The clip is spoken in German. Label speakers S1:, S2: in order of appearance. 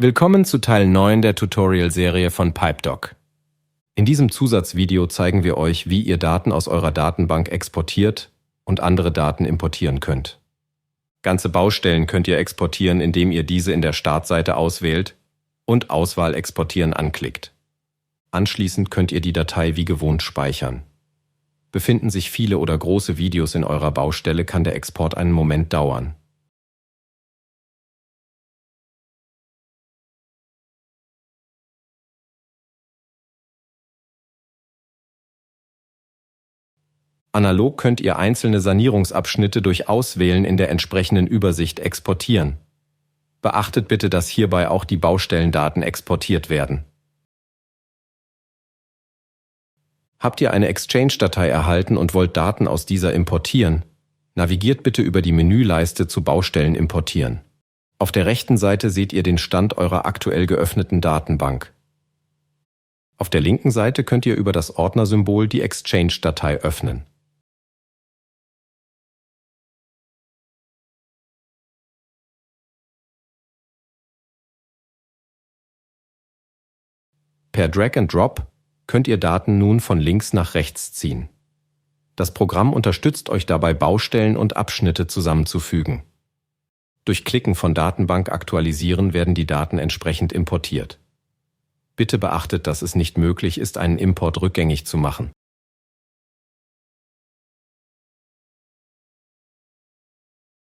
S1: Willkommen zu Teil 9 der Tutorial-Serie von PipeDoc. In diesem Zusatzvideo zeigen wir euch, wie ihr Daten aus eurer Datenbank exportiert und andere Daten importieren könnt. Ganze Baustellen könnt ihr exportieren, indem ihr diese in der Startseite auswählt und Auswahl Exportieren anklickt. Anschließend könnt ihr die Datei wie gewohnt speichern. Befinden sich viele oder große Videos in eurer Baustelle, kann der Export einen Moment dauern. Analog könnt ihr einzelne Sanierungsabschnitte durch Auswählen in der entsprechenden Übersicht exportieren. Beachtet bitte, dass hierbei auch die Baustellendaten exportiert werden. Habt ihr eine Exchange-Datei erhalten und wollt Daten aus dieser importieren? Navigiert bitte über die Menüleiste zu Baustellen importieren. Auf der rechten Seite seht ihr den Stand eurer aktuell geöffneten Datenbank. Auf der linken Seite könnt ihr über das Ordnersymbol die Exchange-Datei öffnen. Per Drag and Drop könnt ihr Daten nun von links nach rechts ziehen. Das Programm unterstützt euch dabei, Baustellen und Abschnitte zusammenzufügen. Durch Klicken von Datenbank aktualisieren werden die Daten entsprechend importiert. Bitte beachtet, dass es nicht möglich ist, einen Import rückgängig zu machen.